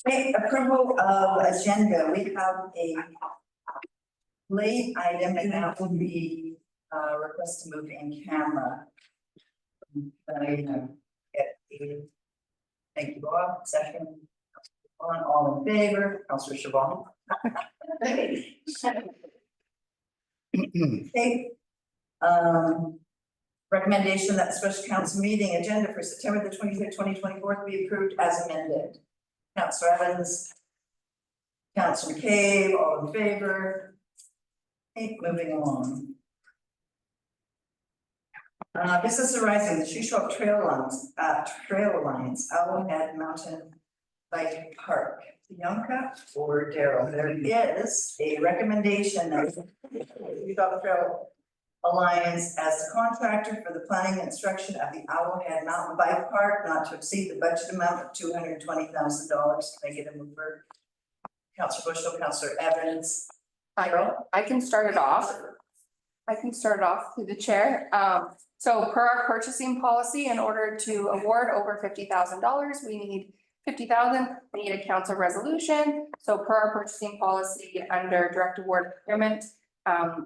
Okay, approval of agenda. We have a late item and that will be request to move in camera. Get a thank you, Bob. Second. All in favor, Councillor Chabon. Okay. Recommendation that the special council meeting agenda for September the 25th, 2024 be approved as amended. Councillor Evans, Councillor McCabe, all in favor. Okay, moving along. Business arising, the Shuswap Trail Alliance, Owlhead Mountain Bike Park. Bianca or Daryl, there is a recommendation that the Shuswap Trail Alliance as the contractor for the planning and construction of the Owlhead Mountain Bike Park, not to exceed the budget amount of $220,000. Can I get a mover? Councillor Bushel, Councillor Evans. I can start it off. Through the chair. So per our purchasing policy, in order to award over $50,000, we need 50,000. We need a council resolution. So per our purchasing policy under direct award procurement,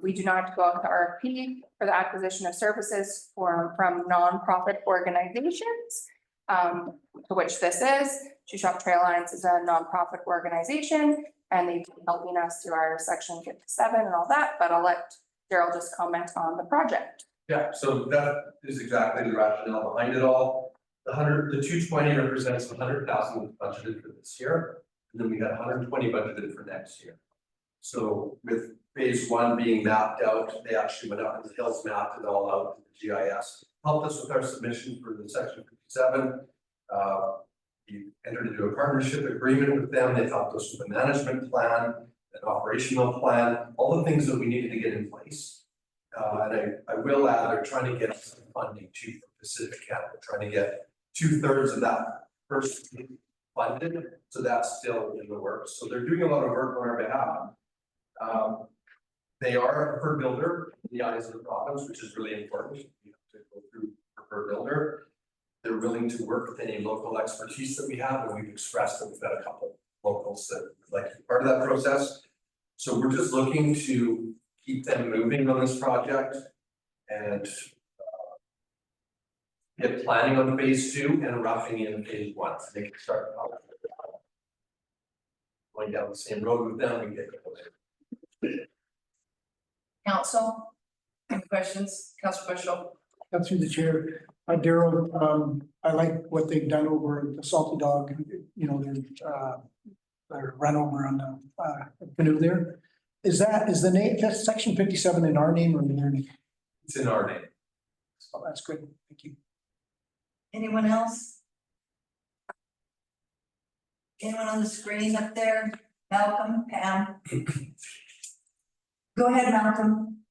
we do not go out to RFP for the acquisition of services from nonprofit organizations, to which this is. Shuswap Trail Alliance is a nonprofit organization, and they've been helping us through our section 57 and all that, but I'll let Daryl just comment on the project. Yeah, so that is exactly the rationale behind it all. The 220 represents 100,000 budgeted for this year, and then we got 120 budgeted for next year. So with phase one being mapped out, they actually went up in the hills, mapped it all out in the GIS, helped us with our submission for the section 57. We entered into a partnership agreement with them. They helped us with a management plan, an operational plan, all the things that we needed to get in place. And I will add, they're trying to get some funding too from Pacific Canada. They're trying to get 2/3 of that first funded, so that's still in the works. So they're doing a lot of work on our behalf. They are a preferred builder in the eyes of the province, which is really important. You have to go through preferred builder. They're willing to work with any local expertise that we have, and we've expressed that we've got a couple locals that would like to be part of that process. So we're just looking to keep them moving on this project and get planning on phase two and roughing in phase one, so they can start going down the same road with them and get going. Council, any questions? Councillor Bushel. Through the chair, Daryl, I like what they've done over at the Salty Dog, you know, their run over on the canoe there. Is the name, that's section 57 in our name or in their name? It's in our name. Oh, that's good, thank you. Anyone else? Anyone on the screen up there? Malcolm, Pam? Go ahead, Malcolm.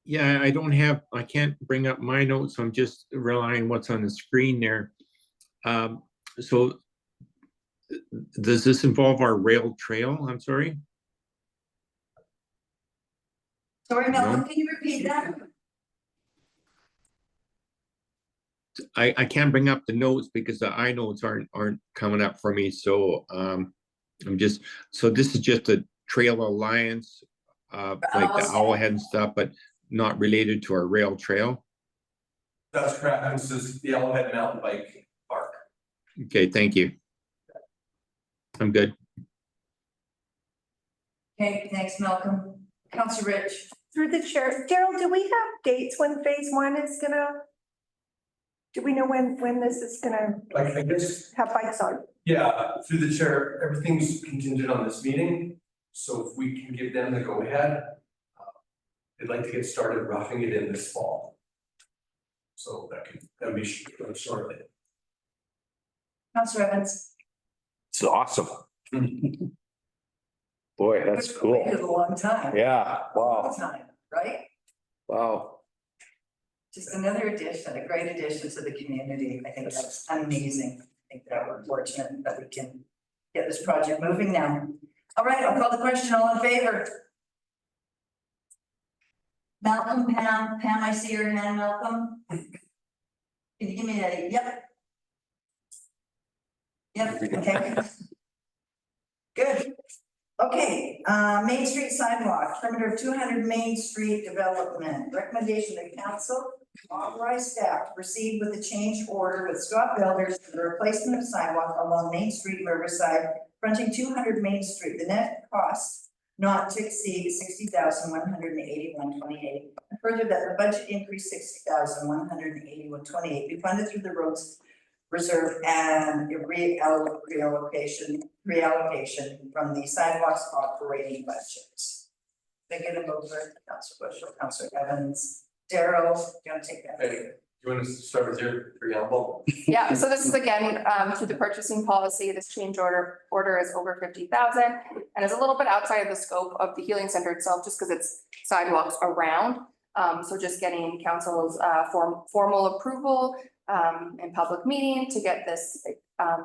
Yeah, I can't bring up my notes. I'm just relying on what's on the screen there. So does this involve our rail trail? I'm sorry. Sorry, Malcolm, No. can you repeat that? I can't bring up the notes because the iNotes aren't coming up for me. So so this is just a trail alliance, like the Owlhead and stuff, but not related to our rail trail. That's correct. This is the Owlhead Mountain Bike Park. Okay, thank you. I'm good. Okay, thanks, Malcolm. Councillor Rich. Through the chair, Daryl, do we have dates when phase one is gonna? Do we know when this is gonna I guess, have bikes on? yeah, through the chair, everything's contingent on this meeting. So if we can give them the go ahead, they'd like to get started roughing it in this fall. So that'd be shortly. Councillor Evans. It's awesome. Boy, that's cool. Waited a long time. Yeah, Long wow, time, right? wow. Just another addition, a great addition to the community. I think that's amazing. I think that we're fortunate that we can get this project moving now. All right, I'll call the question. All in favor? Malcolm, Pam, I see your hand, Malcolm. Can you give me a, yep. Yeah, okay. Good. Okay, Main Street sidewalk, perimeter of 200 Main Street development. Recommendation to council, authorize staff to proceed with the change order with Scott Builders for the replacement of sidewalk along Main Street Riverside, fronting 200 Main Street. The net cost not to exceed 60,181.28. Further, that the budget increase 60,181.28 be funded through the roads reserve and reallocation from the sidewalks operating budget. They get them over, Councilor Bushel, Councilor Evans, Daryl, do you want to take that? Hey, you want to start with your preamble? Yeah, so this is again, through the purchasing policy, this change order is over 50,000 and is a little bit outside of the scope of the healing center itself, just because it's sidewalks around. So just getting council's formal approval in public meeting to get this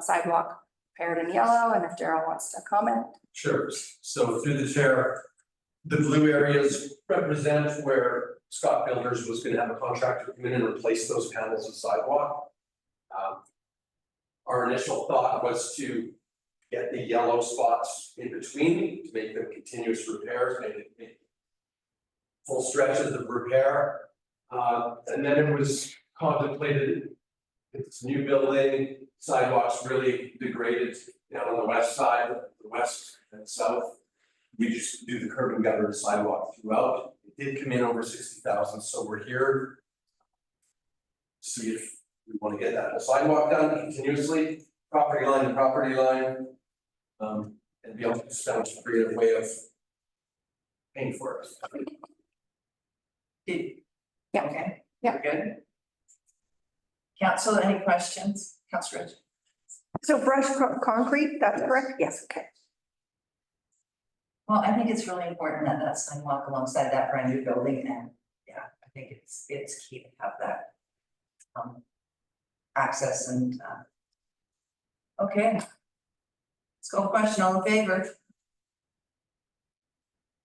sidewalk paired in yellow, and if Daryl wants to comment. Sure, so through the chair, the blue areas represent where Scott Builders was gonna have a contractor come in and replace those panels of sidewalk. Our initial thought was to get the yellow spots in between, to make them continuous repairs, make full stretches of repair. And then it was contemplated, it's new building, sidewalks really degraded down on the west side, the west and south. We just do the curb and gutter sidewalk throughout. It did come in over 60,000, so we're here. See if we want to get that sidewalk done continuously, property line to property line. And be able to spend a creative way of paying for it. Yeah. Okay. Yeah. We're good. Council, any questions? Councilor Rich? So concrete, that's correct? Yes, okay. Well, I think it's really important that that sidewalk alongside that brand new building, and yeah, I think it's key to have that access and okay. Let's go question, all in favor?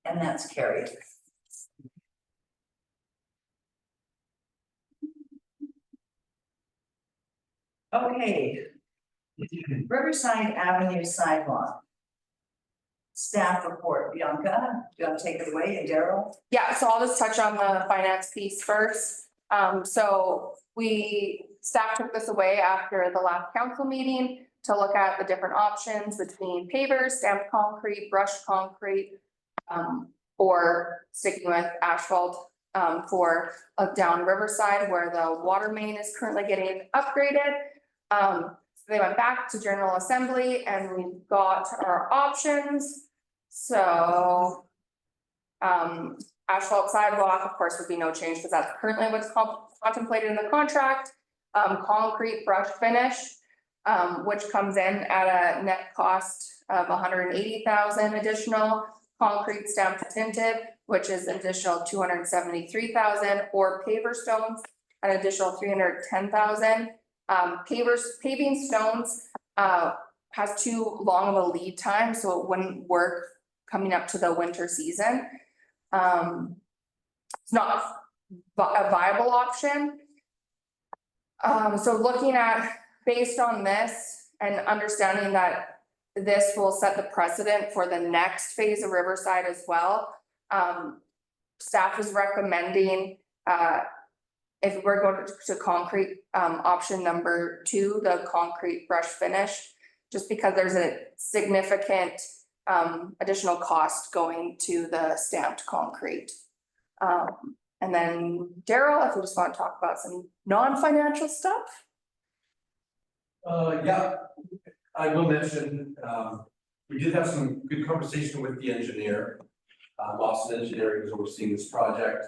And that's carried. Okay. Riverside Avenue sidewalk. Staff report, Bianca, do you want to take it away, and Daryl? Yeah, so I'll just touch on the finance piece first. So staff took this away after the last council meeting to look at the different options between pavers, stamped concrete, brushed concrete, or sticking with asphalt, for down Riverside where the water main is currently getting upgraded. So they went back to General Assembly and we got our options. So asphalt sidewalk, of course, would be no change because that's currently what's contemplated in the contract. Concrete brush finish, which comes in at a net cost of 180,000 additional. Concrete stamped tinted, which is additional 273,000, or paver stones, an additional 310,000. Paving stones has too long of a lead time, so it wouldn't work coming up to the winter season. It's not a viable option. So looking at, based on this and understanding that this will set the precedent for the next phase of Riverside as well. Staff is recommending, if we're going to concrete, option number 2, the concrete brush finish, just because there's a significant additional cost going to the stamped concrete. And then Daryl, if you just want to talk about some non-financial stuff. Yeah, I will mention, we did have some good conversation with the engineer. Boston Engineering is overseeing this project.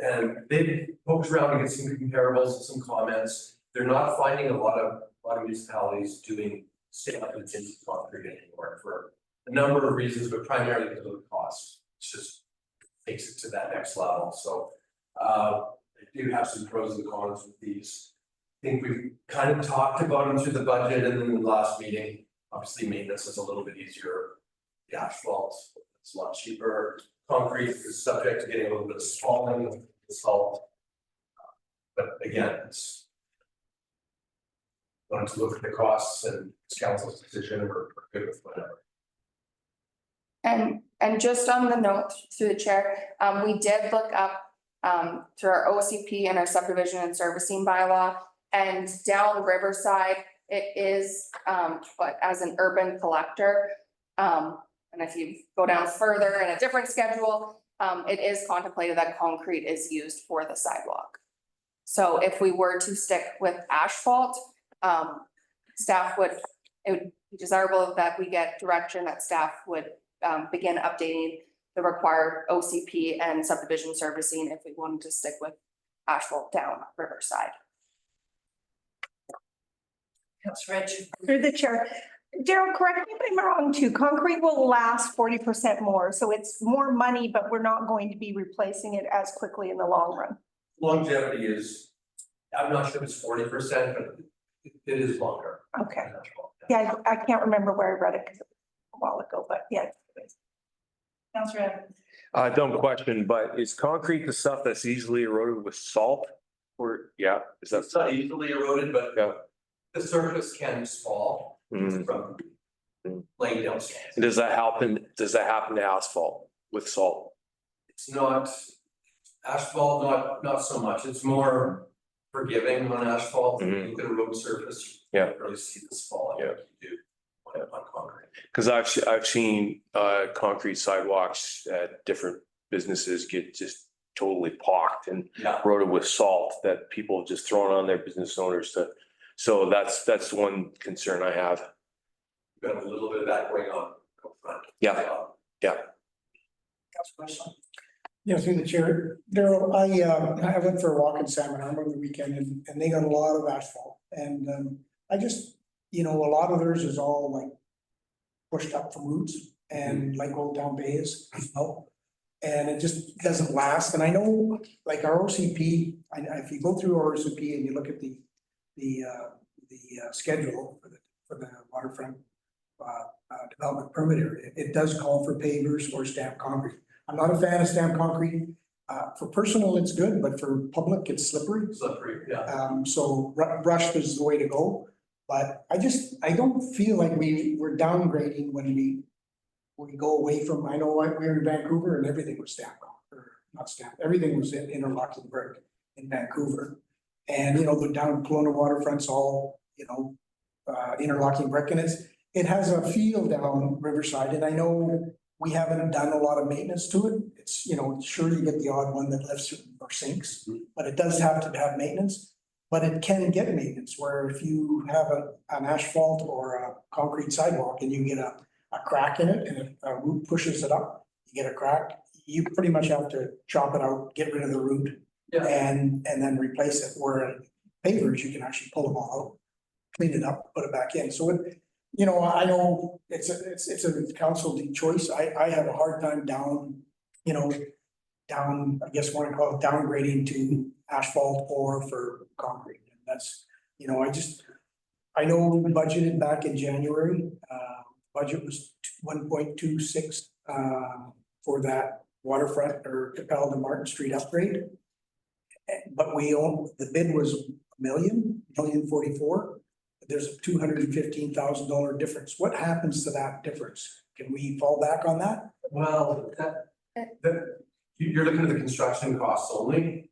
And they poked around to get some comparables and some comments. They're not finding a lot of municipalities doing stamped and tinted concrete anymore for a number of reasons, but primarily because of the cost. It just takes it to that next level. So they do have some pros and cons with these. I think we've kind of talked about them through the budget, and then in the last meeting, obviously maintenance is a little bit easier. The asphalt, it's a lot cheaper. Concrete is subject to getting a little bit of spalling of the salt. But again, it's wanted to look at the costs and it's council's decision, we're good with whatever. And just on the note through the chair, we did look up through our OCP and our subdivision and servicing bylaw. And down Riverside, it is but as an urban collector. And if you go down further in a different schedule, it is contemplated that concrete is used for the sidewalk. So if we were to stick with asphalt, staff would, it would be desirable that we get direction that staff would begin updating the required OCP and subdivision servicing if we wanted to stick with asphalt down Riverside. Councillor Rich. Through the chair. Daryl, correct me if I'm wrong too. Concrete will last 40% more, so it's more money, but we're not going to be replacing it as quickly in the long run. Longevity is, I'm not sure if it's 40%, but it is longer. Okay. Yeah, I can't remember where I read it because it was a while ago, but yeah. Councillor Evans. Dumb question, but is concrete the stuff that's easily eroded with salt? Or, yeah, is that? It's not easily eroded, but Yeah. the surface can fall Mm. from laying down sand. And does that happen to asphalt with salt? It's not asphalt, not so much. It's more forgiving on asphalt. Mhm. You look at a road surface. Yeah. You don't really see this falling like you do on concrete. Cause I've seen concrete sidewalks at different businesses get just totally pocked and Yeah, eroded with salt that people have just thrown on their business owners to. So that's one concern I have. we've got a little bit of that going on up front. Yeah. Councillor Bushel. Yeah, through the chair, Daryl, I went for a walk in Salmon Arm on the weekend and they got a lot of asphalt. And I just, a lot of theirs is all like pushed up from roots and like Old Town Bay is, and it just doesn't last. And I know like our OCP, if you go through our OCP and you look at the schedule for the waterfront development permit area, it does call for pavers or stamped concrete. I'm not a fan of stamped concrete. For personal, it's good, but for public, it's slippery. Slippery, yeah. So brushed is the way to go. But I don't feel like we're downgrading when we go away from, I know we were in Vancouver and everything was stamped, or not stamped, everything was in interlocking brick in Vancouver. And, the down Kelowna waterfront's all, interlocking brick, and it has a feel down Riverside, and I know we haven't done a lot of maintenance to it. It's, sure you get the odd one that lifts or sinks, but it does have to have maintenance. But it can get maintenance, where if you have an asphalt or a concrete sidewalk and you get a crack in it and a root pushes it up, you get a crack, you pretty much have to chop it out, get rid of the root. Yeah. And then replace it, where pavers, you can actually pull them all out, clean it up, put it back in. So I know it's a council choice. I have a hard time down, I guess what I call it, downgrading to asphalt or for concrete. And that's, I know we budgeted back in January, budget was 1.26 for that waterfront or Capel to Martin Street upgrade. But the bid was $1,044,000. There's a $215,000 difference. What happens to that difference? Can we fall back on that? Well, you're looking at the construction costs only.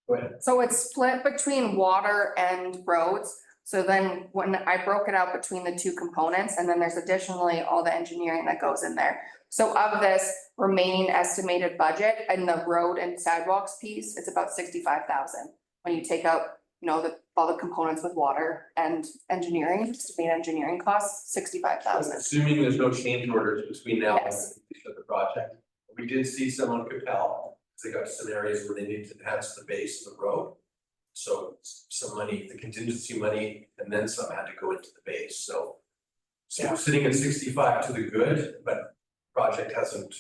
Go ahead. So it's split between water and roads. So then when I broke it out between the two components, and then there's additionally all the engineering that goes in there. So of this remaining estimated budget and the road and sidewalks piece, it's about 65,000. When you take out, all the components with water and engineering, estimated engineering costs, 65,000. Assuming there's no change orders between now and Yes. the completion of the project. We did see some on Capel, because they got some areas where they need to enhance the base of the road. So some money, the contingency money, and then some had to go into the base, so. So we're sitting at 65 to the good, but project hasn't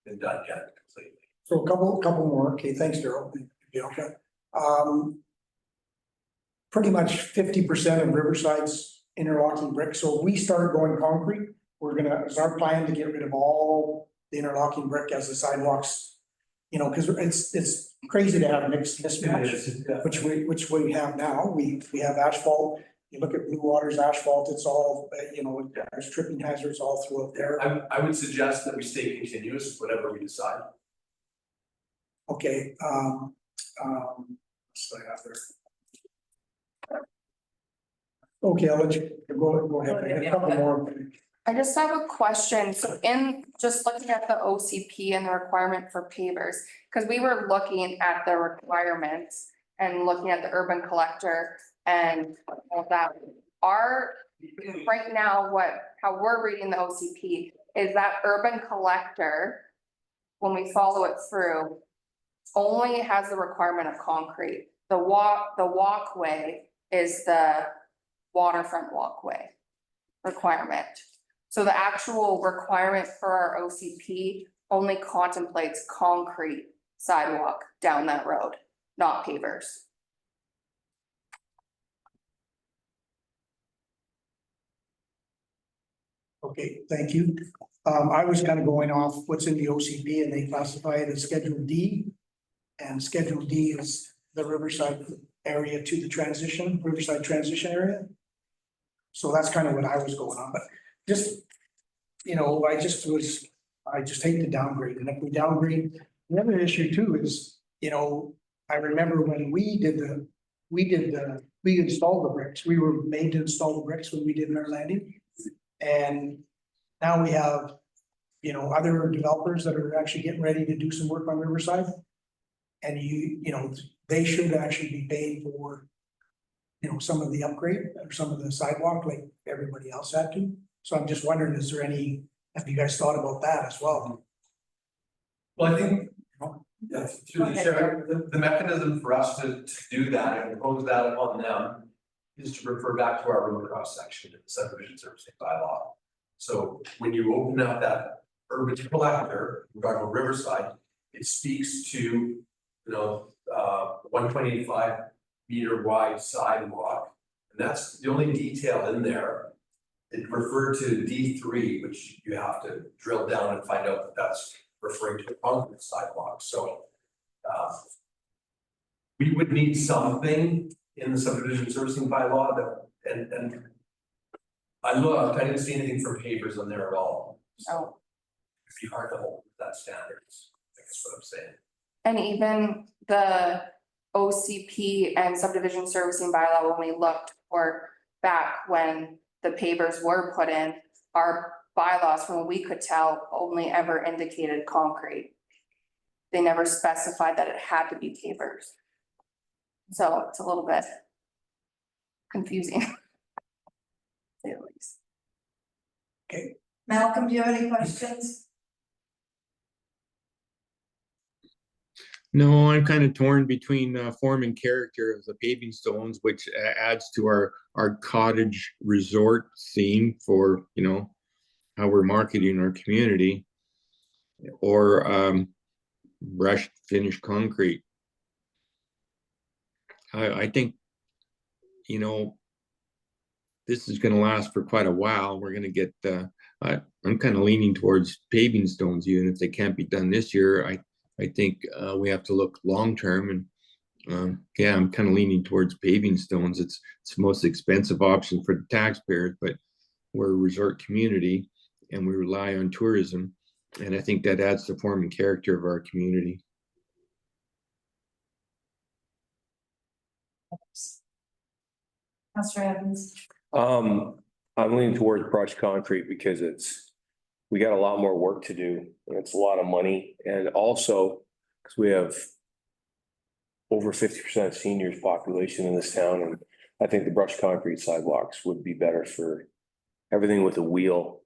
been done yet completely. So a couple more. Okay, thanks, Daryl. Bianca. Pretty much 50% of Riverside's interlocking brick. So if we start going concrete, it's our plan to get rid of all the interlocking brick as the sidewalks, because it's crazy to have mixed mismatch, which we have now. We have asphalt, you look at Blue Water's asphalt, it's all, there's tripping hazards all throughout there. I would suggest that we stay continuous, whatever we decide. Okay, what's I have there? Okay, I'll let you go ahead. I got a couple more. I just have a question. So in just looking at the OCP and the requirement for pavers, because we were looking at the requirements and looking at the urban collector and all that. Right now, how we're reading the OCP is that urban collector, when we follow it through, only has the requirement of concrete. The walkway is the waterfront walkway requirement. So the actual requirement for our OCP only contemplates concrete sidewalk down that road, not pavers. Okay, thank you. I was kind of going off what's in the OCP and they classify it as Schedule D. And Schedule D is the Riverside area to the Riverside transition area. So that's kind of what I was going on, but just, I just hate to downgrade. And if we downgrade, the other issue too is, I remember when we installed the bricks, we were made to install the bricks when we did our landing. And now we have, other developers that are actually getting ready to do some work on Riverside. And they should actually be paying for, some of the upgrade or some of the sidewalk like everybody else had to. So I'm just wondering, have you guys thought about that as well? Well, I think, yeah, through the chair, the mechanism for us to do that and impose that upon them is to refer back to our road cross section in the subdivision servicing bylaw. So when you open up that urban collector, regarding Riverside, it speaks to, 125 meter wide sidewalk. And that's the only detail in there. It referred to D3, which you have to drill down and find out that that's referring to a concrete sidewalk. So we would need something in the subdivision servicing bylaw that, and I looked, I didn't see anything for pavers on there at all. So it'd be hard to hold that standard, I guess what I'm saying. And even the OCP and subdivision servicing bylaw, when we looked for back when the pavers were put in, our bylaws, from what we could tell, only ever indicated concrete. They never specified that it had to be pavers. So it's a little bit confusing. To say the least. Okay. Malcolm, do you have any questions? No, I'm kind of torn between form and character of the paving stones, which adds to our cottage resort theme for, how we're marketing our community, or brushed finished concrete. I think, this is going to last for quite a while. We're going to get, I'm kind of leaning towards paving stones, even if they can't be done this year. I think we have to look long term, and yeah, I'm kind of leaning towards paving stones. It's the most expensive option for the taxpayers, but we're a resort community and we rely on tourism, and I think that adds to form and character of our community. Councilor Evans? I'm leaning towards brushed concrete because we got a lot more work to do. And it's a lot of money, and also because we have over 50% seniors population in this town, and I think the brushed concrete sidewalks would be better for everything with a wheel.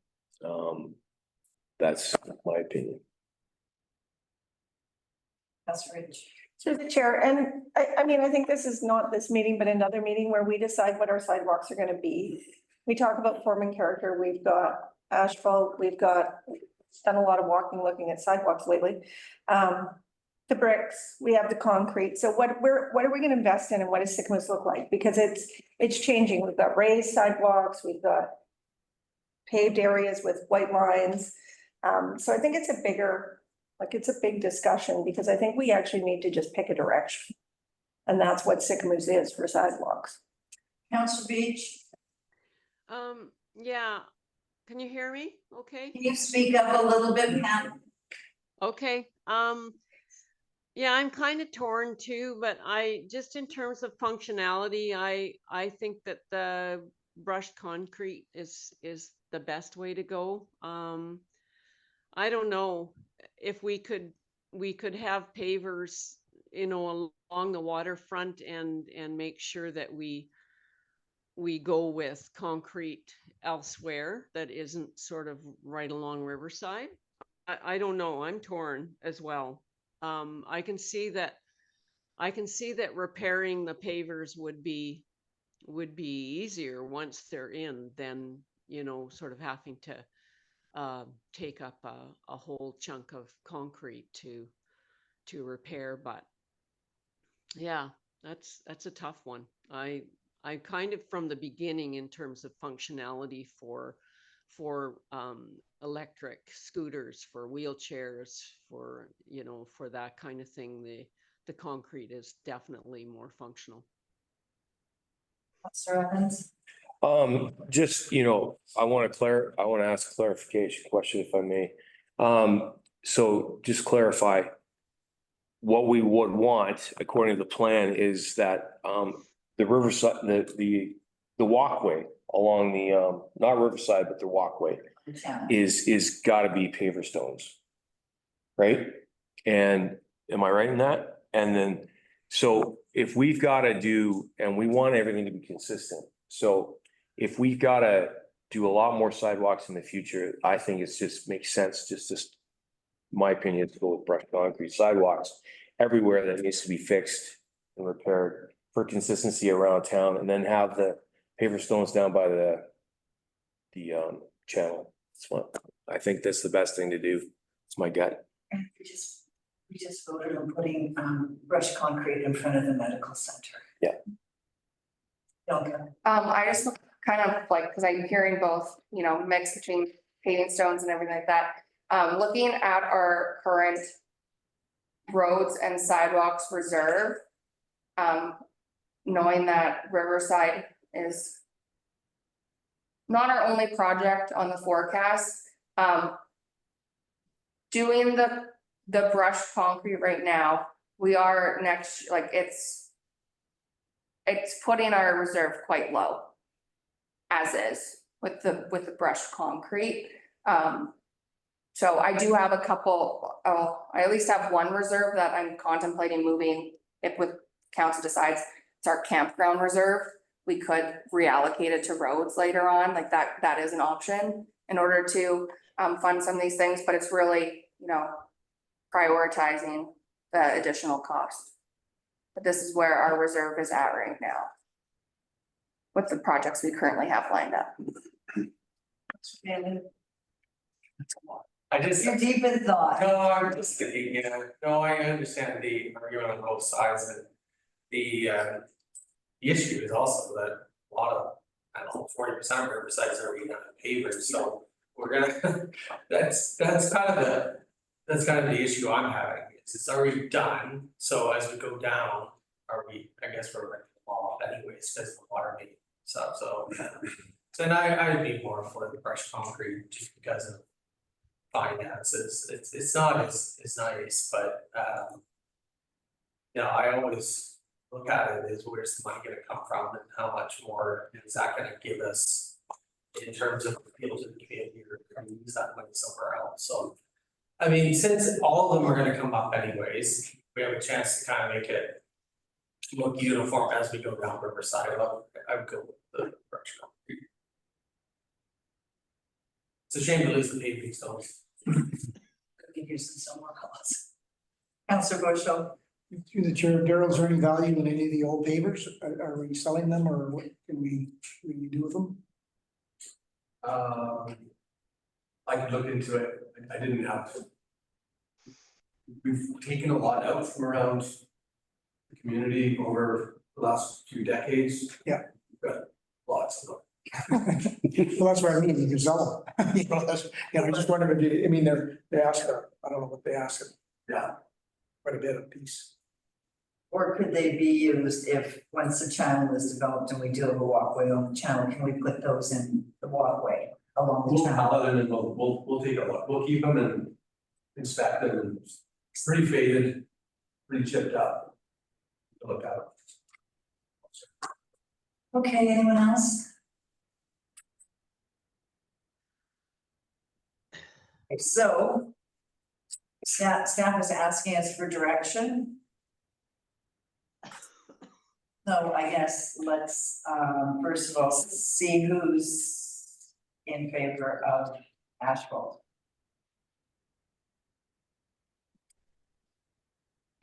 That's my opinion. Councilor Rich? Through the chair, and I think this is not this meeting, but another meeting where we decide what our sidewalks are gonna be. We talk about form and character, we've got asphalt, we've done a lot of walking, looking at sidewalks lately. The bricks, we have the concrete, so what are we gonna invest in and what does Sycamus look like? Because it's changing, we've got raised sidewalks, we've got paved areas with white lines. So I think it's a big discussion, because I think we actually need to just pick a direction. And that's what Sycamus is for sidewalks. Councillor Beach, Yeah, can you hear me? Okay, can you speak up a little bit, Pam? okay. Yeah, I'm kind of torn too, but just in terms of functionality, I think that the brushed concrete is the best way to go. I don't know if we could have pavers, along the waterfront and make sure that we go with concrete elsewhere that isn't sort of right along Riverside. I don't know. I'm torn as well. I can see that repairing the pavers would be easier once they're in than, sort of having to take up a whole chunk of concrete to repair. But yeah, that's a tough one. I kind of from the beginning in terms of functionality for electric scooters, for wheelchairs, for for that kind of thing, the concrete is definitely more functional. Councillor Evans? Just, I want to ask a clarification question if I may. So just clarify. What we would want, according to the plan, is that, the riverside, the walkway along the, not Riverside, but the walkway is gotta be paver stones. Right? And am I right in that? And then, so if we've gotta do, and we want everything to be consistent, so if we've gotta do a lot more sidewalks in the future, I think it's just makes sense, just my opinion, to go with brushed concrete sidewalks everywhere that needs to be fixed and repaired for consistency around town, and then have the paver stones down by the channel. I think that's the best thing to do. It's my gut. We just voted on putting brushed concrete in front of the medical center. Yeah. Okay. I just kind of like, because I'm hearing both, mix between paving stones and everything like that. Looking at our current roads and sidewalks reserve, knowing that Riverside is not our only project on the forecast, doing the brushed concrete right now, we are next, like it's putting our reserve quite low as is with the brushed concrete. So I do have a couple, I at least have one reserve that I'm contemplating moving if with council decides it's our campground reserve. We could reallocate it to roads later on, like that is an option in order to fund some of these things, but it's really, prioritizing the additional cost. But this is where our reserve is at right now with the projects we currently have lined up. You're deep in thought. No, I'm just kidding, no, I understand the argument on both sides, and the issue is also that a lot of, 40% of Riverside is already on pavers, so we're gonna, that's kind of the issue I'm having, is it's already done, so as we go down, I guess we're like off anyways, because the water main stuff, so then I'd be more for the brushed concrete just because of finances. It's not as nice, but I always look at it as where's the money gonna come from and how much more is that gonna give us in terms of appeal to the community, or can we use that money somewhere else? So I mean, since all of them are gonna come up anyways, we have a chance to kind of make it look uniform as we go down Riverside. I would go with the brushed concrete. It's a shame to lose the paving stones. Could be used in somewhere else. Councillor Bushel? Through the chair, Daryl, is there any value in any of the old pavers? Are we selling them, or what can we do with them? I could look into it. I didn't have. We've taken a lot out from around the community over the last few decades. Yeah. We've got lots of them. Well, that's what I mean, you can sell them. I just wondered if they ask, I don't know what they ask. Yeah. Quite a bit a piece. Or could they be used if, once the channel is developed and we do have a walkway on the channel, can we put those in the walkway along the We'll channel? pallet them and we'll take a look, we'll keep them and inspect them, and it's pretty faded, pretty chipped up. Look at it. Okay, anyone else? Okay, so staff is asking us for direction. So I guess let's, first of all, see who's in favor of asphalt.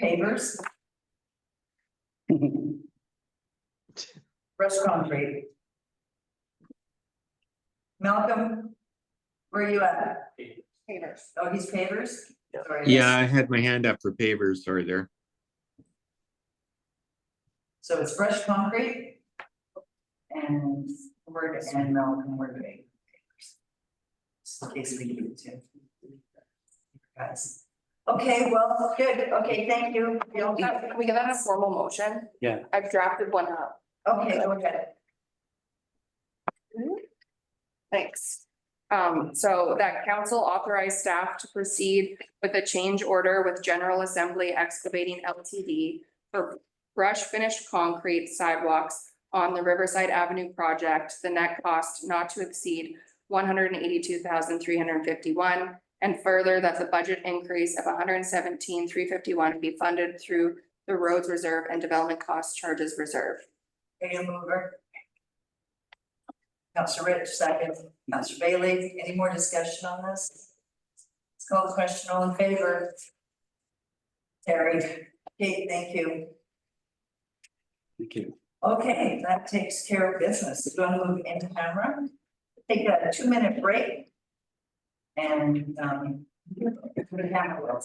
Pavers? Brush concrete. Malcolm, where are you at? Haters. Oh, he's pavers? Yeah. Sorry, Yeah, I had my hand up for pavers, sorry there. So it's brush concrete. And Word and Malcolm were doing. In case we need to. Guys. Okay, well, good, okay, thank you. Can we get that in a formal motion? Yeah. I've drafted one up. Okay, go ahead. Thanks. So that council authorized staff to proceed with a change order with General Assembly Excavating Ltd. For brush finished concrete sidewalks on the Riverside Avenue project, the net cost not to exceed $182,351. And further, that the budget increase of $117,351 be funded through the roads reserve and development cost charges reserve. Any mover? Counselor Rich, second. Counselor Bailey, any more discussion on this? Let's call the question, all in favor? Carried. Okay, thank you. Thank you. Okay, that takes care of business. We're gonna move into camera. Take a 2-minute break. And, put a camera.